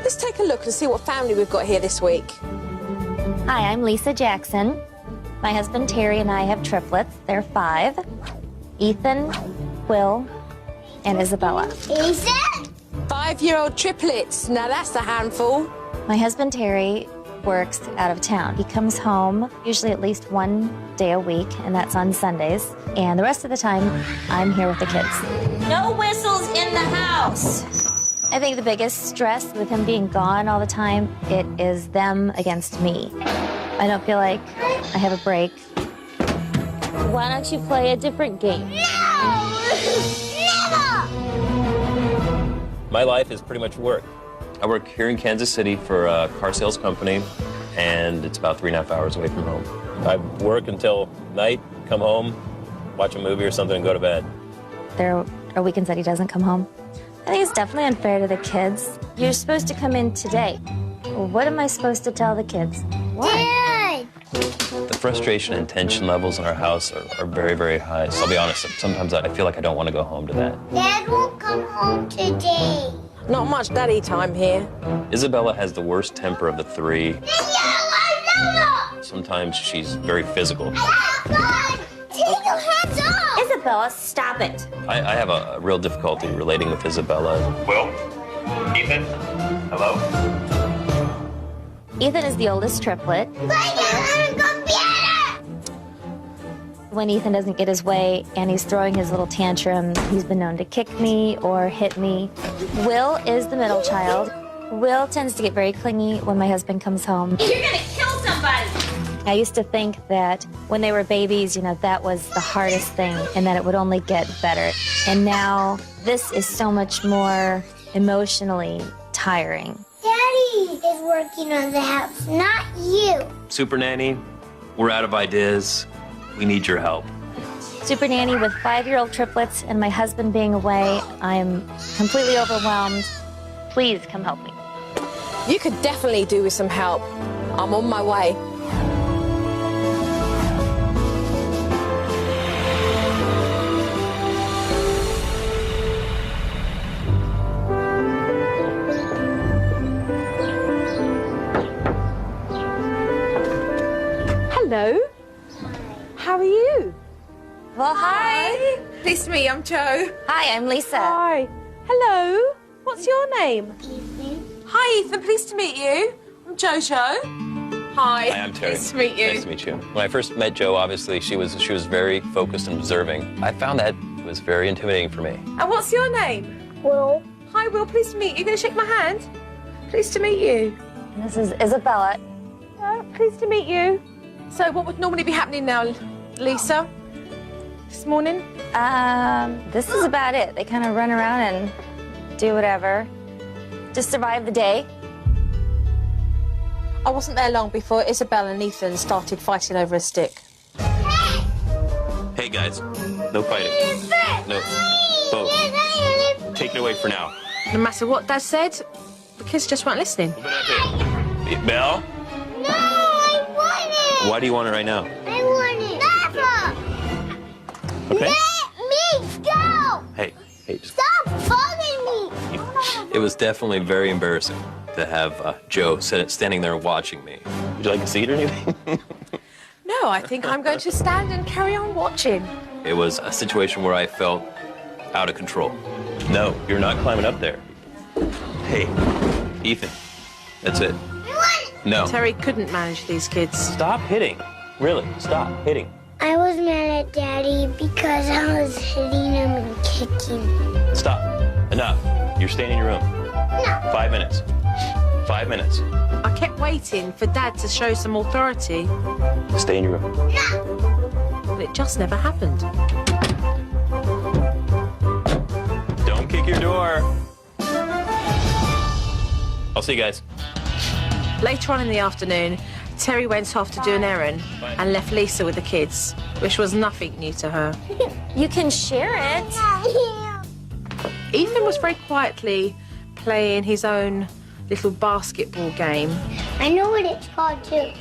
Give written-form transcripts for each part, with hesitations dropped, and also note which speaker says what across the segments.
Speaker 1: Let's take a look and see what family we've got here this week.
Speaker 2: Hi, I'm Lisa Jackson. My husband Terry and I have triplets. They're 5. Ethan, Will, and Isabella.
Speaker 3: Lisa?
Speaker 1: 5-year-old triplets. Now that's a handful.
Speaker 2: My husband Terry works out of town. He comes home usually at least 1 day a week, and that's on Sundays. And the rest of the time, I'm here with the kids. No whistles in the house. I think the biggest stress with him being gone all the time, it is them against me. I don't feel like I have a break. Why don't you play a different game?
Speaker 3: No! Never!
Speaker 4: My life is pretty much work. I work here in Kansas City for a car sales company, and it's about 3.5 hours away from home. I work until night, come home, watch a movie or something, and go to bed.
Speaker 2: There are weekends that he doesn't come home. I think it's definitely unfair to the kids. You're supposed to come in today. Well, what am I supposed to tell the kids? What?
Speaker 3: Dad!
Speaker 4: The frustration and tension levels in our house are very, very high. So I'll be honest, sometimes I feel like I don't want to go home to that.
Speaker 3: Dad won't come home today.
Speaker 1: Not much daddy time here.
Speaker 4: Isabella has the worst temper of the 3.
Speaker 3: Isabella!
Speaker 4: Sometimes she's very physical.
Speaker 3: Take your hands off!
Speaker 2: Isabella, stop it.
Speaker 4: I have a real difficulty relating with Isabella.
Speaker 5: Will? Ethan? Hello?
Speaker 2: Ethan is the oldest triplet. When Ethan doesn't get his way and he's throwing his little tantrum, he's been known to kick me or hit me. Will is the middle child. Will tends to get very clingy when my husband comes home.
Speaker 3: You're gonna kill somebody!
Speaker 2: I used to think that when they were babies, that was the hardest thing and that it would only get better. And now this is so much more emotionally tiring.
Speaker 3: Daddy is working on the house, not you.
Speaker 4: Supernanny, we're out of ideas. We need your help.
Speaker 2: Supernanny with 5-year-old triplets and my husband being away, I'm completely overwhelmed. Please come help me.
Speaker 1: You could definitely do with some help. I'm on my way. Hello. How are you?
Speaker 2: Well, hi.
Speaker 1: Pleased to meet you. I'm Jo.
Speaker 2: Hi, I'm Lisa.
Speaker 1: Hi. Hello. What's your name?
Speaker 3: Ethan.
Speaker 1: Hi, Ethan. Pleased to meet you. I'm Jojo. Hi.
Speaker 4: Hi, I'm Terry.
Speaker 1: Pleased to meet you.
Speaker 4: Nice to meet you. When I first met Jo, obviously, she was very focused and observing. I found that was very intimidating for me.
Speaker 1: And what's your name?
Speaker 3: Will.
Speaker 1: Hi, Will. Pleased to meet you. You going to shake my hand? Pleased to meet you.
Speaker 2: This is Isabella.
Speaker 1: Pleased to meet you. So what would normally be happening now, Lisa? This morning?
Speaker 2: This is about it. They kind of run around and do whatever. Just survive the day.
Speaker 1: I wasn't there long before Isabella and Ethan started fighting over a stick.
Speaker 4: Hey, guys. No fighting. No. Both. Take it away for now.
Speaker 1: No matter what Dad said, the kids just weren't listening.
Speaker 4: Belle?
Speaker 3: No, I want it!
Speaker 4: Why do you want it right now?
Speaker 3: I want it! Never!
Speaker 4: Okay.
Speaker 3: Let me go!
Speaker 4: Hey, just...
Speaker 3: Stop bugging me!
Speaker 4: It was definitely very embarrassing to have Jo standing there watching me. Would you like a seat or anything?
Speaker 1: No, I think I'm going to stand and carry on watching.
Speaker 4: It was a situation where I felt out of control. No, you're not climbing up there. Hey, Ethan, that's it. No.
Speaker 1: Terry couldn't manage these kids.
Speaker 4: Stop hitting. Really, stop hitting.
Speaker 3: I was mad at Daddy because I was hitting him and kicking.
Speaker 4: Stop. Enough. You're staying in your room.
Speaker 3: No.
Speaker 4: 5 minutes. 5 minutes.
Speaker 1: I kept waiting for Dad to show some authority,
Speaker 4: Stay in your room.
Speaker 3: No.
Speaker 1: but it just never happened.
Speaker 4: Don't kick your door. I'll see you guys.
Speaker 1: Later on in the afternoon, Terry went off to do an errand and left Lisa with the kids, which was nothing new to her.
Speaker 2: You can share it.
Speaker 1: Ethan was very quietly playing his own little basketball game.
Speaker 3: I know what it's called too.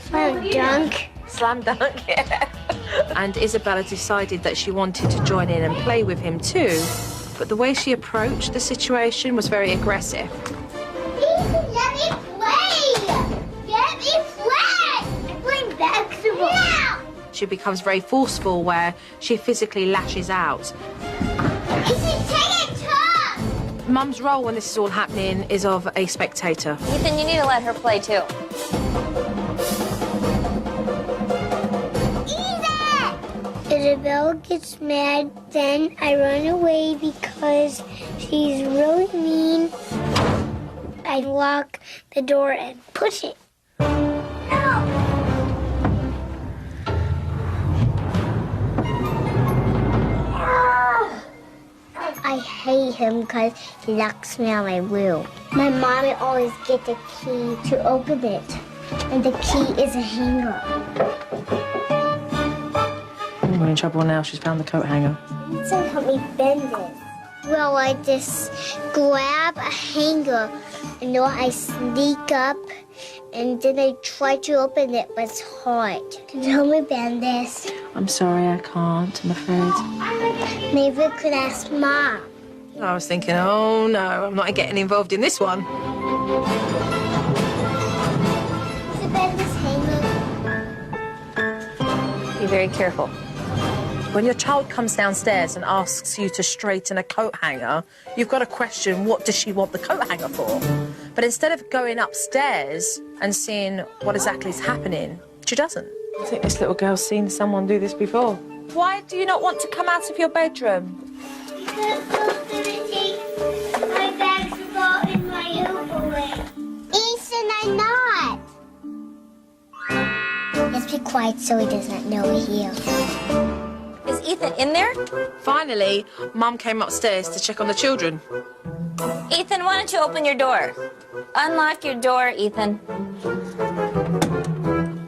Speaker 3: Slam dunk.
Speaker 1: Slam dunk, yeah. And Isabella decided that she wanted to join in and play with him too, but the way she approached the situation was very aggressive.
Speaker 3: Let me play! Let me play! I'm playing basketball. No!
Speaker 1: She becomes very forceful where she physically lashes out. Mum's role when this is all happening is of a spectator.
Speaker 2: Ethan, you need to let her play too.
Speaker 3: Isabella gets mad, then I run away because she's really mean. I lock the door and push it. No! I hate him because he locks me out of my room. My mommy always gets the key to open it, and the key is a hanger.
Speaker 1: We're in trouble now. She's found the coat hanger.
Speaker 3: So help me bend this. Well, I just grab a hanger, and then I sneak up, and then I try to open it, but it's hard. Can you help me bend this?
Speaker 1: I'm sorry, I can't, I'm afraid.
Speaker 3: Maybe we could ask Mom.
Speaker 1: I was thinking, oh no, I'm not getting involved in this one.
Speaker 3: Is it bend this hanger?
Speaker 2: Be very careful.
Speaker 1: When your child comes downstairs and asks you to straighten a coat hanger, you've got to question, what does she want the coat hanger for? But instead of going upstairs and seeing what exactly is happening, she doesn't. I think this little girl's seen someone do this before. Why do you not want to come out of your bedroom?
Speaker 3: Because I'm gonna take my basketball and my hoop away. Ethan, I'm not. Let's be quiet so he does not know we're here.
Speaker 2: Is Ethan in there?
Speaker 1: Finally, Mum came upstairs to check on the children.
Speaker 2: Ethan, why don't you open your door? Unlock your door, Ethan.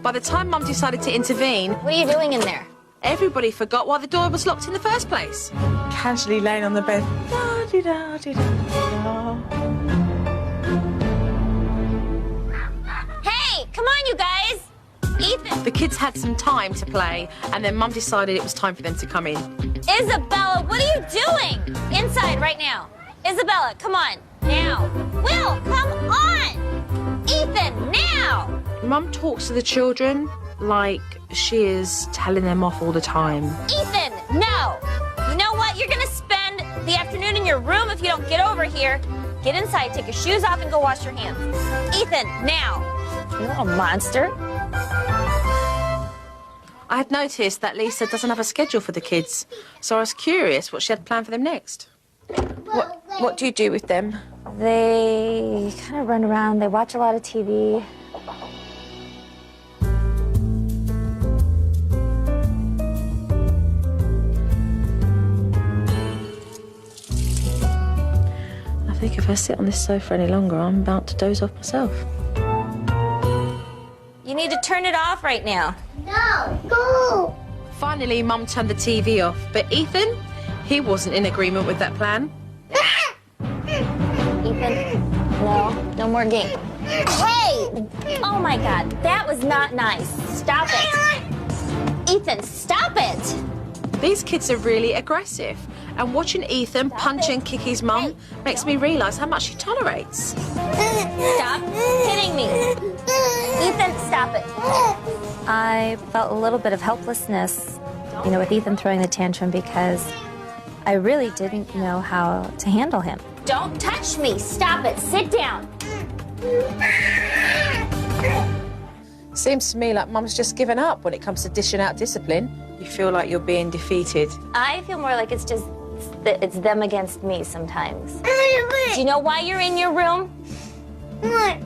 Speaker 1: By the time Mum decided to intervene,
Speaker 2: What are you doing in there?
Speaker 1: everybody forgot why the door was locked in the first place. Casually laying on the bed.
Speaker 2: Hey, come on, you guys! Ethan!
Speaker 1: The kids had some time to play, and then Mum decided it was time for them to come in.
Speaker 2: Isabella, what are you doing? Inside right now. Isabella, come on, now. Will, come on! Ethan, now!
Speaker 1: Mum talks to the children like she is telling them off all the time.
Speaker 2: Ethan, no! You know what? You're gonna spend the afternoon in your room if you don't get over here. Get inside, take your shoes off, and go wash your hands. Ethan, now! You little monster.
Speaker 1: I had noticed that Lisa doesn't have a schedule for the kids, so I was curious what she had planned for them next. What do you do with them?
Speaker 2: They kind of run around. They watch a lot of TV.
Speaker 1: I think if I sit on this sofa any longer, I'm about to doze off myself.
Speaker 2: You need to turn it off right now.
Speaker 3: No, go!
Speaker 1: Finally, Mum turned the TV off, but Ethan, he wasn't in agreement with that plan.
Speaker 2: Ethan, no more game. Hey! Oh my God, that was not nice. Stop it. Ethan, stop it!
Speaker 1: These kids are really aggressive, and watching Ethan punch and kick his mum makes me realise how much he tolerates.
Speaker 2: Stop hitting me. Ethan, stop it. I felt a little bit of helplessness, with Ethan throwing the tantrum because I really didn't know how to handle him. Don't touch me. Stop it. Sit down.
Speaker 1: Seems to me like Mum's just given up when it comes to dishing out discipline. You feel like you're being defeated.
Speaker 2: I feel more like it's them against me sometimes. Do you know why you're in your room?
Speaker 3: What?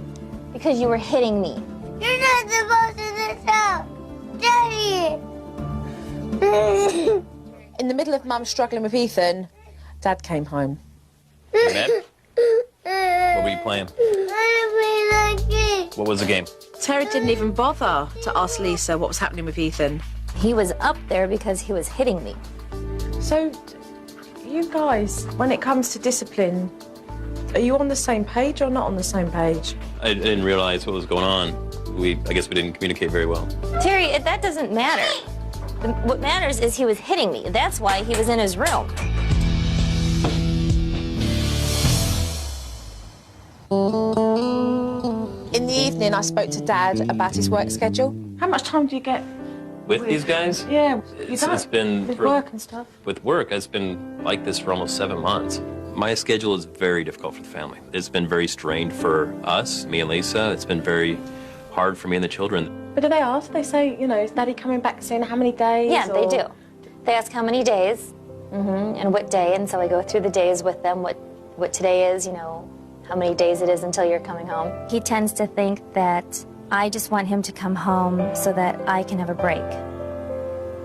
Speaker 2: Because you were hitting me.
Speaker 3: You're not supposed to do this out. Daddy!
Speaker 1: In the middle of Mum struggling with Ethan, Dad came home.
Speaker 4: Matt? What were you playing?
Speaker 3: I don't play that game.
Speaker 4: What was the game?
Speaker 1: Terry didn't even bother to ask Lisa what was happening with Ethan.
Speaker 2: He was up there because he was hitting me.
Speaker 1: So, you guys, when it comes to discipline, are you on the same page or not on the same page?
Speaker 4: I didn't realize what was going on. I guess we didn't communicate very well.
Speaker 2: Terry, that doesn't matter. What matters is he was hitting me. That's why he was in his room.
Speaker 1: evening, I spoke to Dad about his work schedule. How much time do you get
Speaker 4: With these guys?
Speaker 1: Yeah,
Speaker 4: It's been...
Speaker 1: with work and stuff.
Speaker 4: With work, it's been like this for almost 7 months. My schedule is very difficult for the family. It's been very strained for us, me and Lisa. It's been very hard for me and the children.
Speaker 1: But do they ask? They say, you know, is Daddy coming back soon? How many days?
Speaker 2: Yeah, they do. They ask how many days and what day, and so I go through the days with them, what today is, you know, how many days it is until you're coming home. He tends to think that I just want him to come home so that I can have a break.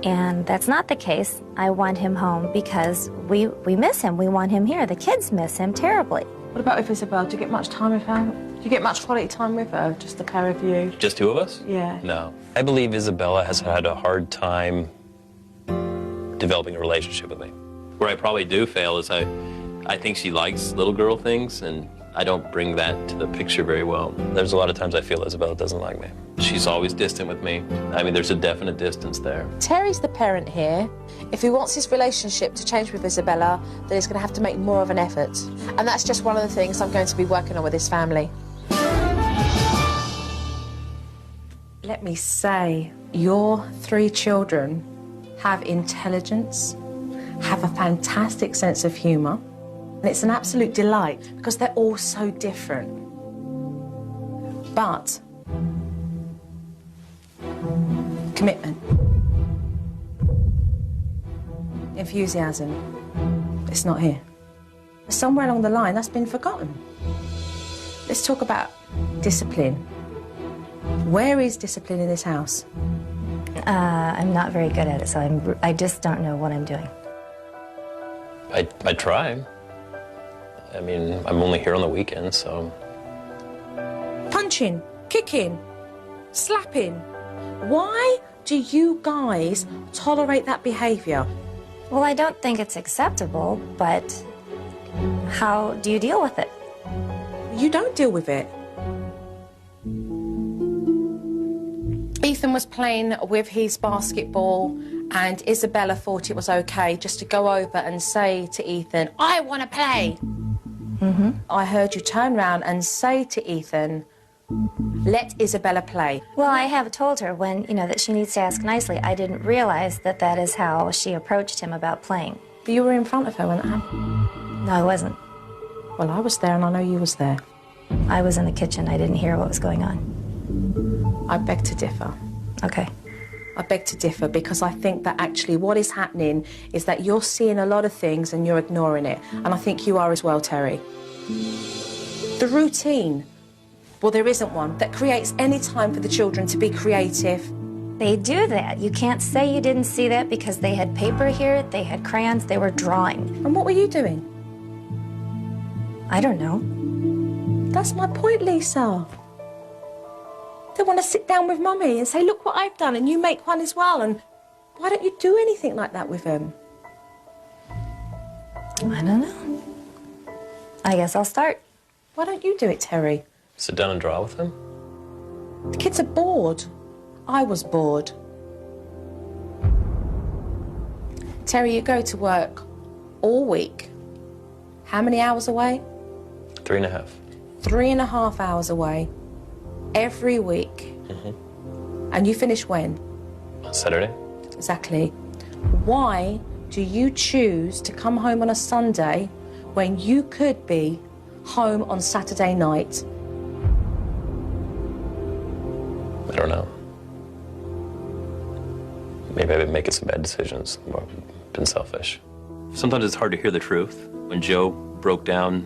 Speaker 2: And that's not the case. I want him home because we miss him. We want him here. The kids miss him terribly.
Speaker 1: What about with Isabel? Do you get much time with her? Do you get much quality time with her, just the pair of you?
Speaker 4: Just 2 of us?
Speaker 1: Yeah.
Speaker 4: No. I believe Isabella has had a hard time developing a relationship with me. Where I probably do fail is I think she likes little girl things, and I don't bring that to the picture very well. There's a lot of times I feel Isabella doesn't like me. She's always distant with me. I mean, there's a definite distance there.
Speaker 1: Terry's the parent here. If he wants his relationship to change with Isabella, then he's going to have to make more of an effort. And that's just one of the things I'm going to be working on with his family. Let me say, your 3 children have intelligence, have a fantastic sense of humour, and it's an absolute delight because they're all so different. But commitment, enthusiasm, it's not here. Somewhere along the line, that's been forgotten. Let's talk about discipline. Where is discipline in this house?
Speaker 2: I'm not very good at it, so I just don't know what I'm doing.
Speaker 4: I try. I mean, I'm only here on the weekends, so...
Speaker 1: Punching, kicking, slapping. Why do you guys tolerate that behaviour?
Speaker 2: Well, I don't think it's acceptable, but how do you deal with it?
Speaker 1: You don't deal with it. Ethan was playing with his basketball and Isabella thought it was okay just to go over and say to Ethan, I want to play. I heard you turn around and say to Ethan, let Isabella play.
Speaker 2: Well, I have told her when, you know, that she needs to ask nicely. I didn't realize that that is how she approached him about playing.
Speaker 1: But you were in front of her when that happened.
Speaker 2: No, I wasn't.
Speaker 1: Well, I was there and I know you was there.
Speaker 2: I was in the kitchen. I didn't hear what was going on.
Speaker 1: I beg to differ.
Speaker 2: Okay.
Speaker 1: I beg to differ because I think that actually what is happening is that you're seeing a lot of things and you're ignoring it. And I think you are as well, Terry. The routine, well, there isn't one that creates any time for the children to be creative.
Speaker 2: They do that. You can't say you didn't see that because they had paper here, they had crayons, they were drawing.
Speaker 1: And what were you doing?
Speaker 2: I don't know.
Speaker 1: That's my point, Lisa. They want to sit down with Mummy and say, look what I've done, and you make one as well. And why don't you do anything like that with them?
Speaker 2: I don't know. I guess I'll start.
Speaker 1: Why don't you do it, Terry?
Speaker 4: Sit down and draw with them?
Speaker 1: The kids are bored. I was bored. Terry, you go to work all week. How many hours away?
Speaker 4: 3.5.
Speaker 1: 3.5 hours away. Every week. And you finish when?
Speaker 4: Saturday.
Speaker 1: Exactly. Why do you choose to come home on a Sunday when you could be home on Saturday night?
Speaker 4: I don't know. Maybe I've been making some bad decisions, or been selfish. Sometimes it's hard to hear the truth. When Joe broke down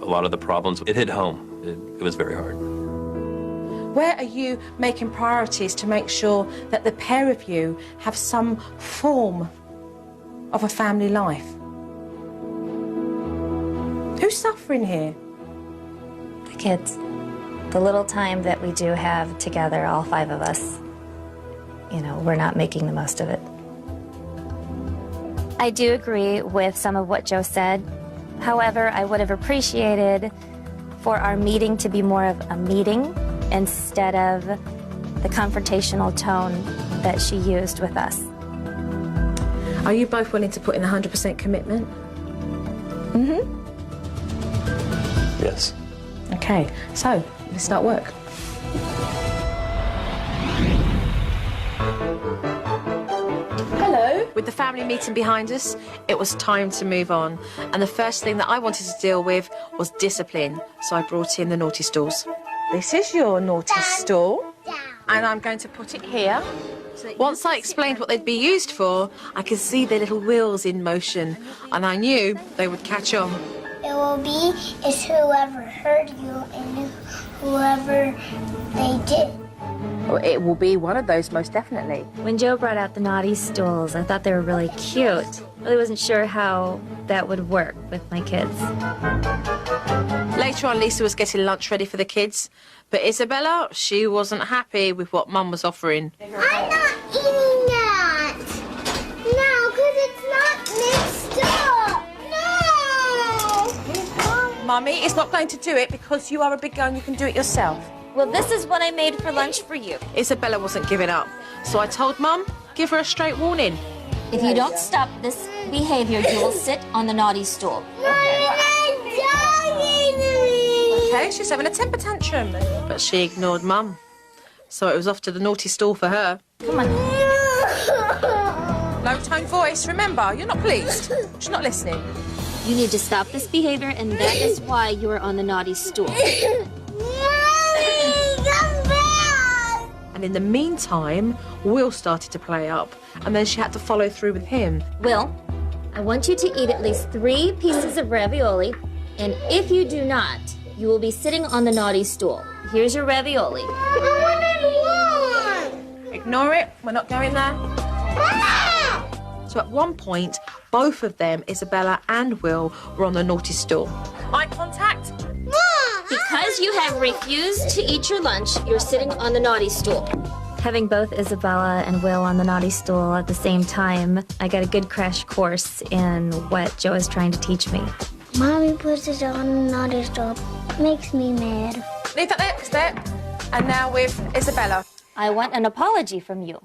Speaker 4: a lot of the problems, it hit home. It was very hard.
Speaker 1: Where are you making priorities to make sure that the pair of you have some form of a family life? Who's suffering here?
Speaker 2: The kids. The little time that we do have together, all 5 of us, you know, we're not making the most of it. I do agree with some of what Joe said. However, I would have appreciated for our meeting to be more of a meeting instead of the confrontational tone that she used with us.
Speaker 1: Are you both willing to put in 100% commitment?
Speaker 4: Yes.
Speaker 1: Okay, so let's start work. With the family meeting behind us, it was time to move on. And the first thing that I wanted to deal with was discipline. So I brought in the naughty stools. This is your naughty stool. And I'm going to put it here. Once I explained what they'd be used for, I could see their little wheels in motion. And I knew they would catch on.
Speaker 3: It will be is whoever hurt you and whoever they did.
Speaker 1: Well, it will be one of those, most definitely.
Speaker 2: When Joe brought out the naughty stools, I thought they were really cute. Really wasn't sure how that would work with my kids.
Speaker 1: Later on, Lisa was getting lunch ready for the kids, but Isabella, she wasn't happy with what Mum was offering.
Speaker 3: I'm not eating that. No, because it's not mixed up. No.
Speaker 1: Mummy is not going to do it because you are a big girl and you can do it yourself.
Speaker 2: Well, this is what I made for lunch for you.
Speaker 1: Isabella wasn't giving up, so I told Mum, give her a straight warning.
Speaker 2: If you don't stop this behavior, you will sit on the naughty stool.
Speaker 1: Okay, she's having a temper tantrum. But she ignored Mum, so it was off to the naughty stool for her.
Speaker 2: Come on.
Speaker 1: Low-tone voice, remember, you're not pleased. She's not listening.
Speaker 2: You need to stop this behavior, and that is why you are on the naughty stool.
Speaker 1: And in the meantime, Will started to play up, and then she had to follow through with him.
Speaker 2: Will, I want you to eat at least 3 pieces of ravioli, and if you do not, you will be sitting on the naughty stool. Here's your ravioli.
Speaker 1: Ignore it, we're not going there. So at one point, both of them, Isabella and Will, were on the naughty stool. Eye contact.
Speaker 2: Because you have refused to eat your lunch, you're sitting on the naughty stool. Having both Isabella and Will on the naughty stool at the same time, I got a good crash course in what Joe is trying to teach me.
Speaker 3: Mommy puts it on the naughty stool. Makes me mad.
Speaker 1: Leave that there, it's there. And now with Isabella.
Speaker 2: I want an apology from you.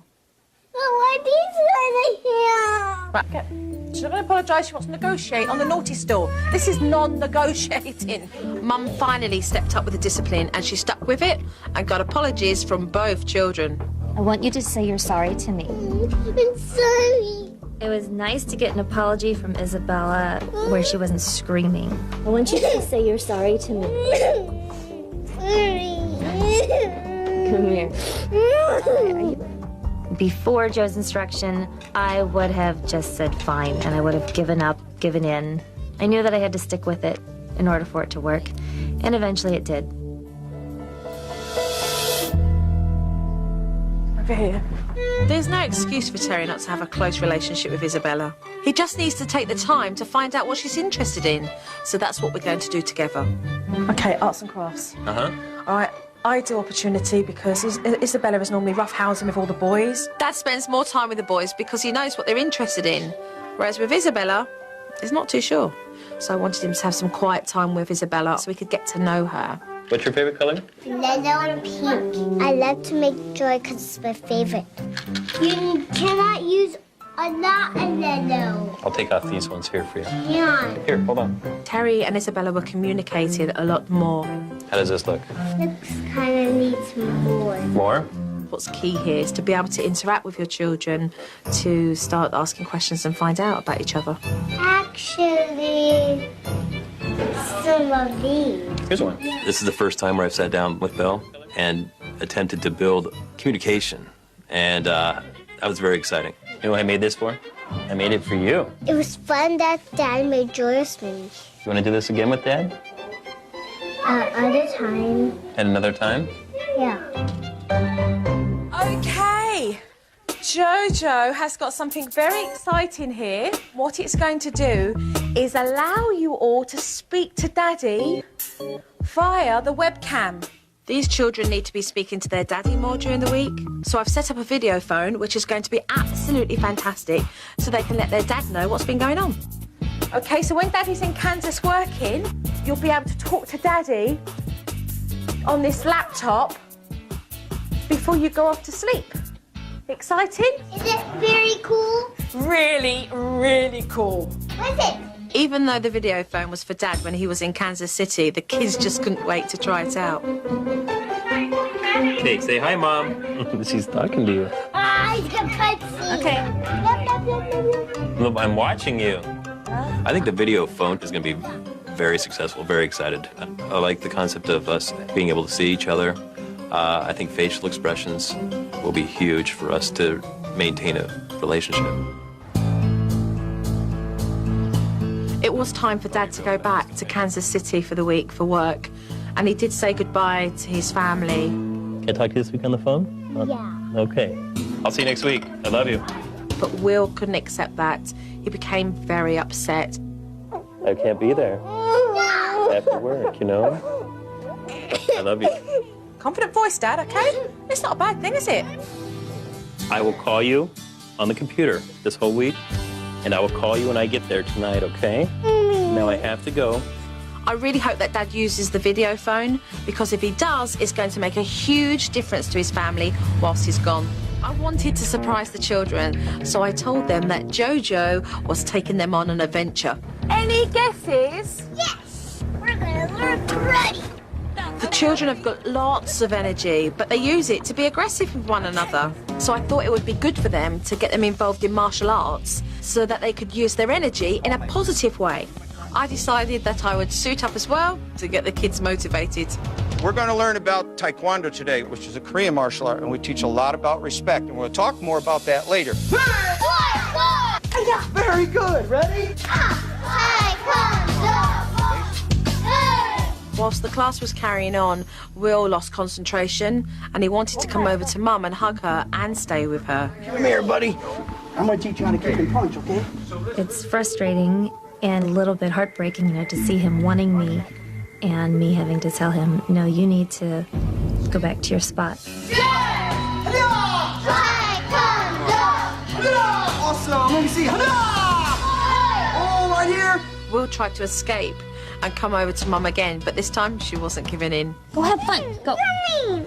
Speaker 3: Why these here?
Speaker 1: Right, okay. She's not going to apologise, she wants to negotiate on the naughty stool. This is non-negotiating. Mum finally stepped up with the discipline and she stuck with it and got apologies from both children.
Speaker 2: I want you to say you're sorry to me.
Speaker 3: I'm sorry.
Speaker 2: It was nice to get an apology from Isabella where she wasn't screaming. I want you to say you're sorry to me.
Speaker 3: Sorry.
Speaker 2: Come here. Before Joe's instruction, I would have just said fine, and I would have given up, given in. I knew that I had to stick with it in order for it to work, and eventually it did.
Speaker 1: Over here. There's no excuse for Terry not to have a close relationship with Isabella. He just needs to take the time to find out what she's interested in. So that's what we're going to do together. Okay, arts and crafts.
Speaker 4: Uh-huh.
Speaker 1: All right. Ideal opportunity because Isabella is normally roughhousing with all the boys. Dad spends more time with the boys because he knows what they're interested in. Whereas with Isabella, he's not too sure. So I wanted him to have some quiet time with Isabella so we could get to know her.
Speaker 4: What's your favorite color?
Speaker 3: Yellow and pink. I love to make joy because it's my favorite. You cannot use a lot of yellow.
Speaker 4: I'll take off these ones here for you.
Speaker 3: Yeah.
Speaker 4: Here, hold on.
Speaker 1: Terry and Isabella were communicating a lot more.
Speaker 4: How does this look?
Speaker 3: Looks kind of needs more.
Speaker 4: More?
Speaker 1: What's key here is to be able to interact with your children, to start asking questions and find out about each other.
Speaker 3: Actually, some of these.
Speaker 4: Here's one. This is the first time where I've sat down with Bill and attempted to build communication. And that was very exciting. You know what I made this for? I made it for you.
Speaker 3: It was fun that Dad made joyous me.
Speaker 4: You want to do this again with Dad?
Speaker 3: Other time.
Speaker 4: And another time?
Speaker 3: Yeah.
Speaker 1: Okay, Jojo has got something very exciting here. What it's going to do is allow you all to speak to Daddy via the webcam. These children need to be speaking to their daddy more during the week. So I've set up a video phone, which is going to be absolutely fantastic, so they can let their dad know what's been going on. Okay, so when Daddy's in Kansas working, you'll be able to talk to Daddy on this laptop before you go off to sleep. Exciting?
Speaker 3: Is it very cool?
Speaker 1: Really, really cool.
Speaker 3: What is it?
Speaker 1: Even though the video phone was for Dad when he was in Kansas City, the kids just couldn't wait to try it out.
Speaker 4: Okay, say hi, Mom. She's talking to you.
Speaker 3: I can see.
Speaker 2: Okay.
Speaker 3: Yep, yep, yep, yep,
Speaker 4: I'm watching you. I think the video phone is going to be very successful, very excited. I like the concept of us being able to see each other. I think facial expressions will be huge for us to maintain a relationship.
Speaker 1: It was time for Dad to go back to Kansas City for the week for work, and he did say goodbye to his family.
Speaker 4: Can I talk to you this week on the phone?
Speaker 3: Yeah.
Speaker 4: Okay. I'll see you next week. I love you.
Speaker 1: But Will couldn't accept that. He became very upset.
Speaker 4: I can't be there after work, you know? I love you.
Speaker 1: Confident voice, Dad, okay? It's not a bad thing, is it?
Speaker 4: I will call you on the computer this whole week, and I will call you when I get there tonight, okay? Now I have to go.
Speaker 1: I really hope that Dad uses the video phone, because if he does, it's going to make a huge difference to his family whilst he's gone. I wanted to surprise the children, so I told them that Jojo was taking them on an adventure. Any guesses?
Speaker 3: Yes! We're gonna learn karate.
Speaker 1: The children have got lots of energy, but they use it to be aggressive with one another. So I thought it would be good for them to get them involved in martial arts so that they could use their energy in a positive way. I decided that I would suit up as well to get the kids motivated.
Speaker 6: We're going to learn about Taekwondo today, which is a Korean martial art, and we teach a lot about respect, and we'll talk more about that later. Very good. Ready?
Speaker 1: Whilst the class was carrying on, Will lost concentration and he wanted to come over to Mum and hug her and stay with her.
Speaker 6: Come here, buddy. I'm going to teach you how to kick and punch, okay?
Speaker 2: It's frustrating and a little bit heartbreaking, to see him wanting me and me having to tell him, no, you need to go back to your spot.
Speaker 6: Awesome. Let me see. Oh, right here.
Speaker 1: Will tried to escape and come over to Mum again, but this time she wasn't giving in.
Speaker 2: Go have fun. Go.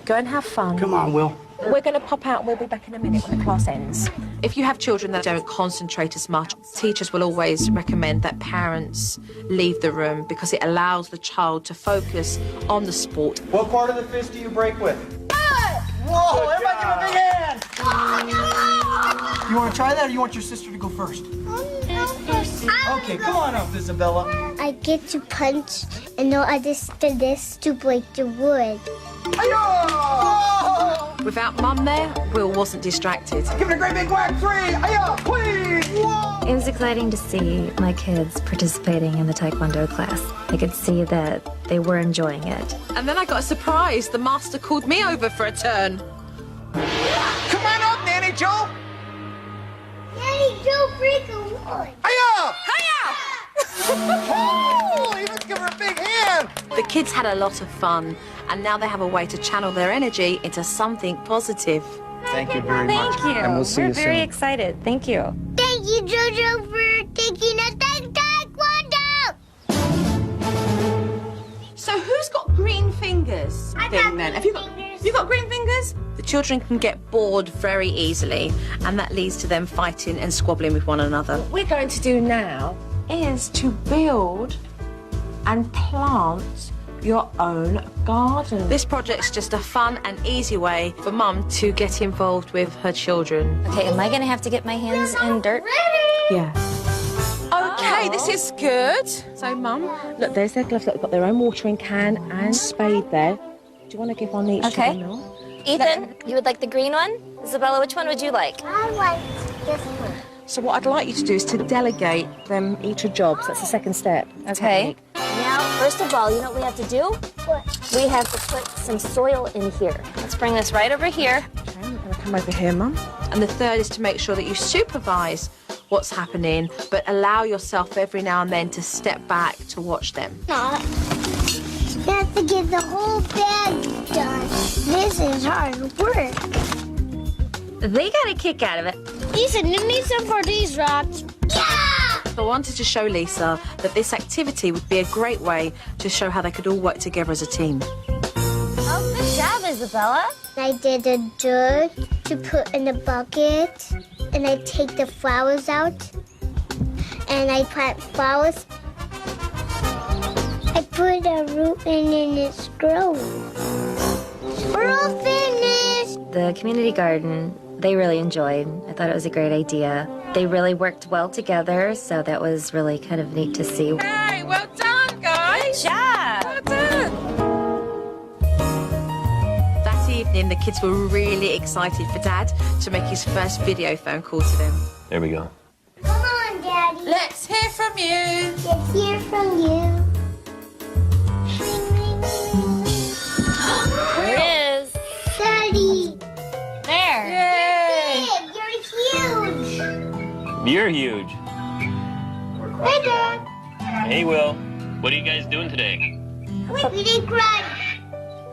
Speaker 1: Go and have fun.
Speaker 6: Come on, Will.
Speaker 1: We're going to pop out and we'll be back in a minute when the class ends. If you have children that don't concentrate as much, teachers will always recommend that parents leave the room because it allows the child to focus on the sport.
Speaker 6: What part of the fist do you break with? Whoa, everybody give a big hand. You want to try that, or you want your sister to go first? Okay, come on up, Isabella.
Speaker 3: I get to punch and no other this to break the wood.
Speaker 6: Hi-ya!
Speaker 1: Without Mum there, Will wasn't distracted.
Speaker 6: Give it a great big whack. 3. Hi-ya! Please! Whoa!
Speaker 2: It was exciting to see my kids participating in the Taekwondo class. I could see that they were enjoying it.
Speaker 1: And then I got a surprise. The master called me over for a turn.
Speaker 6: Come on up, Nanny Joe.
Speaker 3: Daddy, Joe, break a wood.
Speaker 6: Hi-ya! Holy, let's give her a big hand.
Speaker 1: The kids had a lot of fun, and now they have a way to channel their energy into something positive.
Speaker 6: Thank you very much.
Speaker 2: Thank you.
Speaker 6: And we'll see
Speaker 2: We're
Speaker 6: you soon.
Speaker 2: very excited. Thank you.
Speaker 3: Thank you, Jojo, for taking us to Taekwondo.
Speaker 1: So who's got green fingers?
Speaker 3: I got green fingers.
Speaker 1: You got green fingers? The children can get bored very easily, and that leads to them fighting and squabbling with one another. What we're going to do now is to build and plant your own garden. This project's just a fun and easy way for Mum to get involved with her children.
Speaker 2: Okay, am I going to have to get my hands in dirt?
Speaker 1: Yeah. Okay, this is good. So, Mum, look, there's their gloves. Look, they've got their own watering can and spade there. Do you want to give one each
Speaker 2: Okay.
Speaker 1: to them now?
Speaker 2: Ethan, you would like the green one? Isabella, which one would you like?
Speaker 3: I like this one.
Speaker 1: So what I'd like you to do is to delegate them each a job. So that's the second step.
Speaker 2: Okay. Now, first of all, you know what we have to do?
Speaker 3: What?
Speaker 2: We have to put some soil in here. Let's bring this right over here.
Speaker 1: Okay, I'm going to come over here, Mum. And the third is to make sure that you supervise what's happening, but allow yourself every now and then to step back to watch them.
Speaker 3: Not. You have to get the whole bag done. This is hard work.
Speaker 2: They got a kick out of it.
Speaker 3: Ethan, you need some for these rocks. Yeah!
Speaker 1: So I wanted to show Lisa that this activity would be a great way to show how they could all work together as a team.
Speaker 2: Oh, good job, Isabella.
Speaker 3: I did the dirt to put in the bucket, and I take the flowers out, and I plant flowers. I put a root in and it's growing. We're all finished.
Speaker 2: The community garden, they really enjoyed. I thought it was a great idea. They really worked well together, so that was really kind of neat to see.
Speaker 1: Hey, well done, guys.
Speaker 2: Good job.
Speaker 1: Well done. That evening, the kids were really excited for Dad to make his first video phone call to them.
Speaker 4: There we go.
Speaker 3: Come on, Daddy.
Speaker 1: Let's hear from you.
Speaker 3: Let's hear from you.
Speaker 2: There it is.
Speaker 3: Daddy.
Speaker 2: There.
Speaker 1: Yay.
Speaker 3: Big, you're huge.
Speaker 4: You're huge.
Speaker 3: Hey, Dad.
Speaker 4: Hey, Will. What are you guys doing today?
Speaker 3: We didn't cry.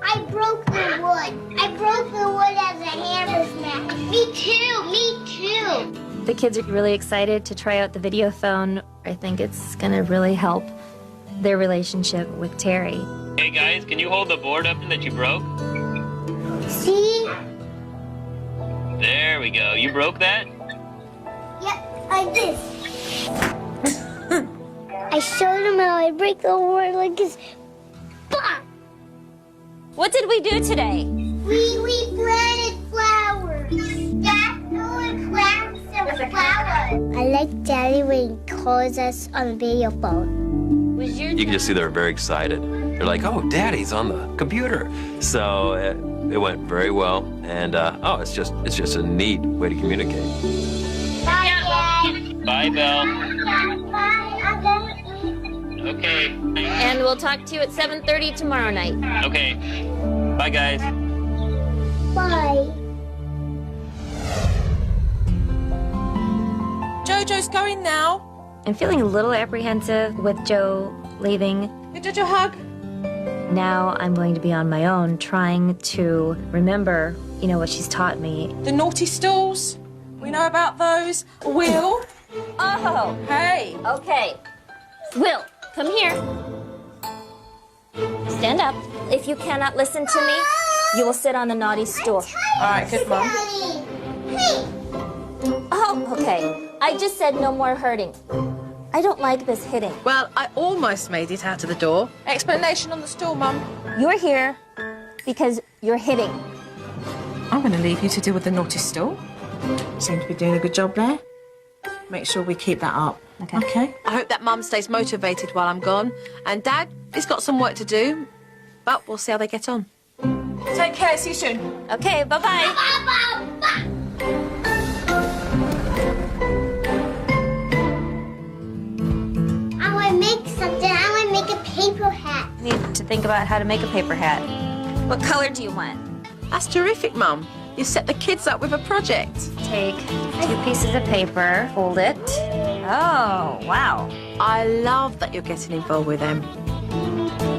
Speaker 3: I broke the wood. I broke the wood as a hammer smash. Me too. Me too.
Speaker 2: The kids are really excited to try out the video phone. I think it's going to really help their relationship with Terry.
Speaker 4: Hey, guys, can you hold the board up that you broke?
Speaker 3: See?
Speaker 4: There we go. You broke that?
Speaker 3: Yep, like this. I showed him how I break the wood like this. Bah!
Speaker 2: What did we do today?
Speaker 3: We planted flowers. That's how we plant some flowers. I like Daddy when he calls us on the video phone.
Speaker 2: Was your
Speaker 4: You can just see they're very excited. They're like, oh, Daddy's on the computer. So it went very well. And, it's just a neat way to communicate.
Speaker 3: Bye, Dad.
Speaker 4: Bye, Belle.
Speaker 3: Bye, I'm gonna eat.
Speaker 4: Okay.
Speaker 2: And we'll talk to you at 7:30 tomorrow night.
Speaker 4: Okay. Bye, guys.
Speaker 3: Bye.
Speaker 1: Jojo's going now.
Speaker 2: I'm feeling a little apprehensive with Joe leaving.
Speaker 1: Give Jojo a hug.
Speaker 2: Now I'm going to be on my own trying to remember, what she's taught me.
Speaker 1: The naughty stools. We know about those. Will.
Speaker 2: Oh,
Speaker 1: Hey.
Speaker 2: okay. Will, come here. Stand up. If you cannot listen to me, you will sit on the naughty stool.
Speaker 1: All right, good mom.
Speaker 3: Daddy. Hey.
Speaker 2: Oh, okay. I just said no more hurting. I don't like this hitting.
Speaker 1: Well, I almost made it out of the door. Explanation on the stool, Mum.
Speaker 2: You're here because you're hitting.
Speaker 1: I'm going to leave you to deal with the naughty stool. Seem to be doing a good job there. Make sure we keep that up.
Speaker 2: Okay.
Speaker 1: I hope that Mum stays motivated while I'm gone. And Dad, he's got some work to do. But we'll see how they get on. Take care. See you soon.
Speaker 2: Okay, bye-bye.
Speaker 3: I want to make something. I want to make a paper hat.
Speaker 2: I need to think about how to make a paper hat. What color do you want?
Speaker 1: That's terrific, Mum. You set the kids up with a project.
Speaker 2: Take 2 pieces of paper, fold it. Oh, wow.
Speaker 1: I love that you're getting involved with them.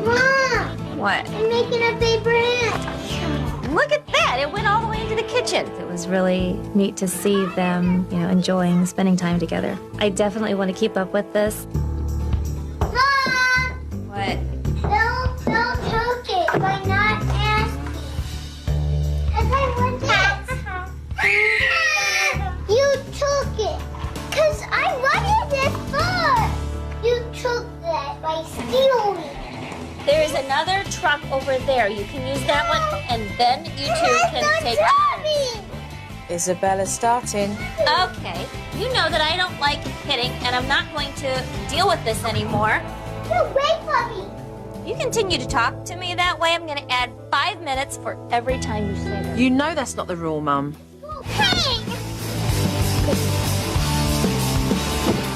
Speaker 3: Mom,
Speaker 2: What?
Speaker 3: I'm making a paper hat.
Speaker 2: Look at that. It went all the way into the kitchen. It was really neat to see them, enjoying spending time together. I definitely want to keep up with this.
Speaker 3: Mom,
Speaker 2: What?
Speaker 3: don't took it by not asking. Because I want it. You took it. Because I wanted it first. You took that by stealing.
Speaker 2: There is another truck over there. You can use that one, and then you two can take turns.
Speaker 1: Isabella's starting.
Speaker 2: Okay. You know that I don't like hitting, and I'm not going to deal with this anymore.
Speaker 3: No, wait for me.
Speaker 2: You continue to talk to me that way, I'm going to add 5 minutes for every time you say that.
Speaker 1: You know that's not the rule, Mum.
Speaker 3: Hey!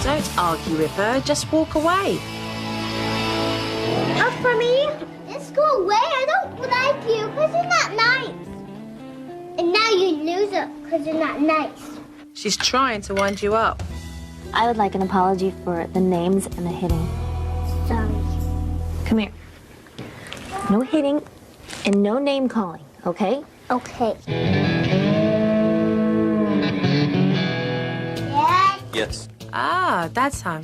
Speaker 1: Don't argue with her. Just walk away.
Speaker 3: Up for me? Just go away. I don't like you because you're not nice. And now you lose it because you're not nice.
Speaker 1: She's trying to wind you up.
Speaker 2: I would like an apology for the names and the hitting.
Speaker 3: Sorry.
Speaker 2: Come here. No hitting and no name calling, okay?
Speaker 3: Okay. Dad,
Speaker 4: Yes.
Speaker 1: Ah, Dad's home.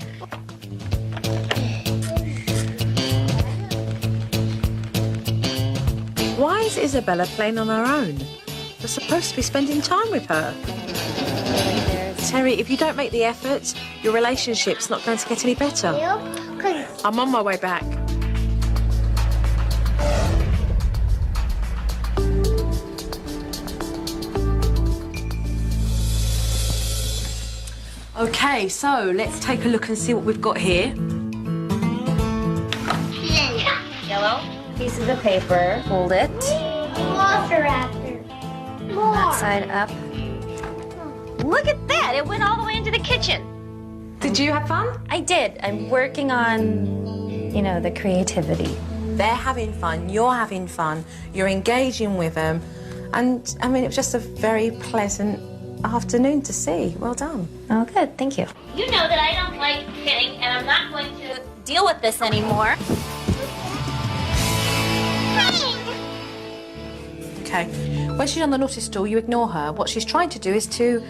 Speaker 1: Why is Isabella playing on her own? We're supposed to be spending time with her. Terry, if you don't make the effort, your relationship's not going to get any better.
Speaker 3: because
Speaker 1: I'm on my way back. Okay, so let's take a look and see what we've got here.
Speaker 2: Yellow. Pieces of paper. Fold it.
Speaker 3: Velociraptor.
Speaker 2: That side up. Look at that! It went all the way into the kitchen.
Speaker 1: Did you have fun?
Speaker 2: I did. I'm working on, you know, the creativity.
Speaker 1: They're having fun, you're having fun, you're engaging with them. And, I mean, it was just a very pleasant afternoon to see. Well done.
Speaker 2: Oh, good. Thank you. You know that I don't like hitting, and I'm not going to deal with this anymore.
Speaker 1: Okay. When she's on the naughty stool, you ignore her. What she's trying to do is to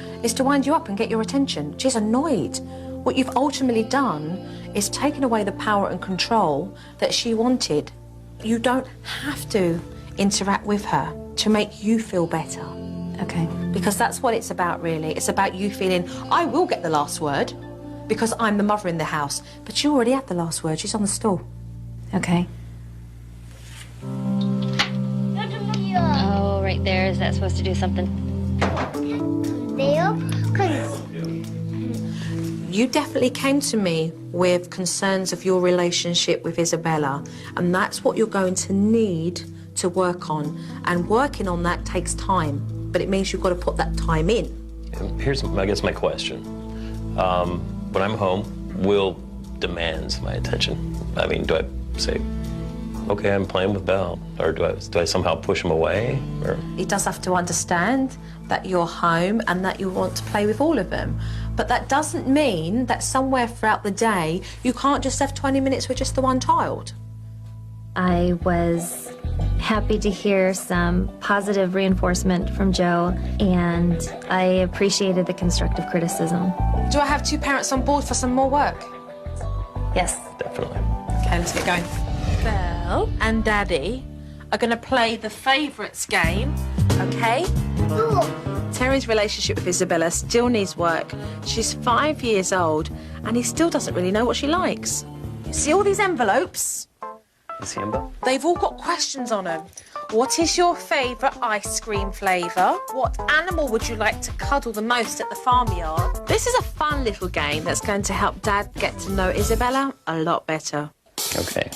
Speaker 1: wind you up and get your attention. She's annoyed. What you've ultimately done is taken away the power and control that she wanted. You don't have to interact with her to make you feel better.
Speaker 2: Okay.
Speaker 1: Because that's what it's about, really. It's about you feeling, I will get the last word because I'm the mother in the house. But you already had the last word. She's on the stool.
Speaker 2: Okay. Oh, right there. Is that supposed to do something?
Speaker 3: There?
Speaker 1: You definitely came to me with concerns of your relationship with Isabella, and that's what you're going to need to work on. And working on that takes time, but it means you've got to put that time in.
Speaker 4: Here's, I guess, my question. When I'm home, Will demands my attention. I mean, do I say, okay, I'm playing with Belle, or do I somehow push him away? Or
Speaker 1: He does have to understand that you're home and that you want to play with all of them. But that doesn't mean that somewhere throughout the day you can't just have 20 minutes with just the one child.
Speaker 2: I was happy to hear some positive reinforcement from Joe, and I appreciated the constructive criticism.
Speaker 1: Do I have two parents on board for some more work?
Speaker 2: Yes.
Speaker 4: definitely.
Speaker 1: Okay, let's get going. Belle and Daddy are going to play the favourites game, okay? Terry's relationship with Isabella still needs work. She's 5 years old and he still doesn't really know what she likes. See all these envelopes?
Speaker 4: Isabella?
Speaker 1: They've all got questions on them. What is your favourite ice cream flavour? What animal would you like to cuddle the most at the farmyard? This is a fun little game that's going to help Dad get to know Isabella a lot better.
Speaker 4: Okay.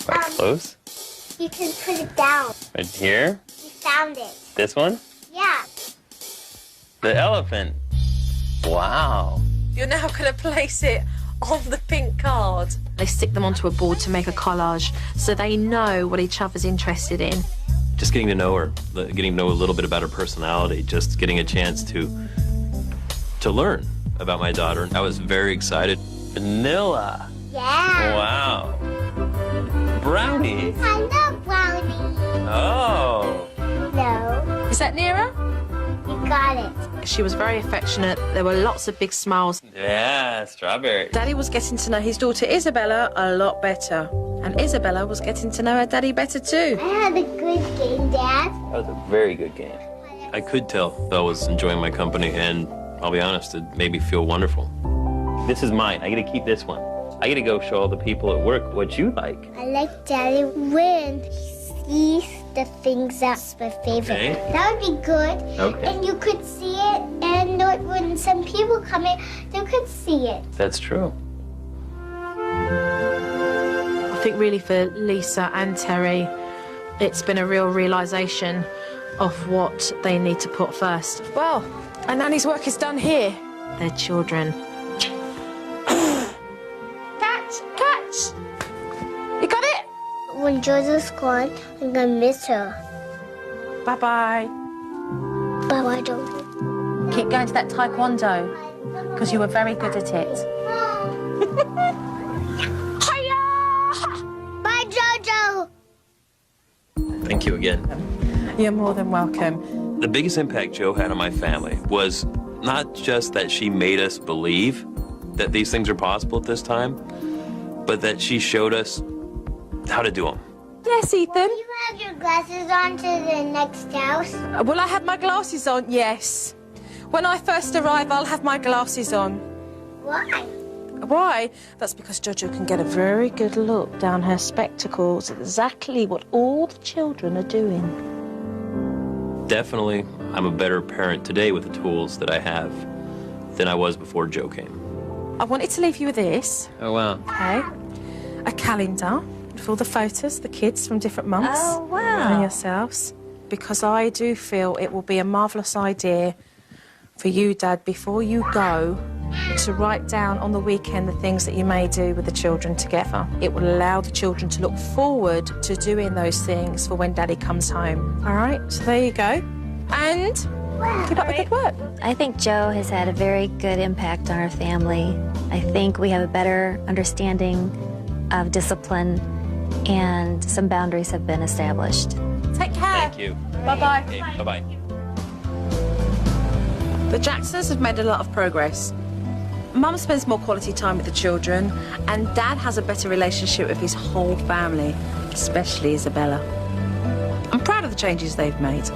Speaker 4: Right, close.
Speaker 3: You can put it down.
Speaker 4: Right here.
Speaker 3: You found it.
Speaker 4: This one?
Speaker 3: Yeah.
Speaker 4: The elephant. Wow.
Speaker 1: You're now going to place it on the pink card. They stick them onto a board to make a collage so they know what each other's interested in.
Speaker 4: Just getting to know her, getting to know a little bit about her personality, just getting a chance to learn about my daughter. I was very excited. Vanilla.
Speaker 3: Yeah.
Speaker 4: Wow. Brownie.
Speaker 3: I love brownie.
Speaker 4: Oh.
Speaker 3: No.
Speaker 1: Is that nearer?
Speaker 3: You got it.
Speaker 1: She was very affectionate. There were lots of big smiles.
Speaker 4: Yeah, strawberry.
Speaker 1: Daddy was getting to know his daughter Isabella a lot better. And Isabella was getting to know her daddy better too.
Speaker 3: I had a good game, Dad.
Speaker 4: That was a very good game. I could tell Belle was enjoying my company, and I'll be honest, it made me feel wonderful. This is mine. I get to keep this one. I get to go show all the people at work what you like.
Speaker 3: I like Daddy when he sees the things that's my favorite.
Speaker 4: Okay.
Speaker 3: That would be good.
Speaker 4: Okay.
Speaker 3: And you could see it, and when some people come in, they could see it.
Speaker 4: That's true.
Speaker 1: I think really for Lisa and Terry, it's been a real realisation of what they need to put first. Well, and Nanny's work is done here. Their children. Catch! You got it?
Speaker 3: When Georgia's gone, I'm gonna miss her.
Speaker 1: Bye-bye.
Speaker 3: But I don't.
Speaker 1: Keep going to that taekwondo, because you were very good at it.
Speaker 3: Bye, Jojo.
Speaker 4: Thank you again.
Speaker 1: You're more than welcome.
Speaker 4: The biggest impact Joe had on my family was not just that she made us believe that these things are possible at this time, but that she showed us how to do them.
Speaker 1: Yes, Ethan?
Speaker 3: You have your glasses on to the next house?
Speaker 1: Will I have my glasses on? Yes. When I first arrive, I'll have my glasses on.
Speaker 3: Why?
Speaker 1: Why? That's because Jojo can get a very good look down her spectacles at exactly what all the children are doing.
Speaker 4: Definitely, I'm a better parent today with the tools that I have than I was before Joe came.
Speaker 1: I wanted to leave you with this.
Speaker 4: Oh, wow.
Speaker 1: Okay. A calendar with all the photos, the kids from different months.
Speaker 2: Oh, wow.
Speaker 1: And yourselves. Because I do feel it will be a marvellous idea for you, Dad, before you go, to write down on the weekend the things that you may do with the children together. It will allow the children to look forward to doing those things for when Daddy comes home. All right? So there you go. And keep up the good work.
Speaker 2: I think Joe has had a very good impact on our family. I think we have a better understanding of discipline, and some boundaries have been established.
Speaker 1: Take care.
Speaker 4: Thank you.
Speaker 1: Bye-bye.
Speaker 4: Okay, bye-bye.
Speaker 1: The Jacksons have made a lot of progress. Mum spends more quality time with the children, and Dad has a better relationship with his whole family, especially Isabella. I'm proud of the changes they've made.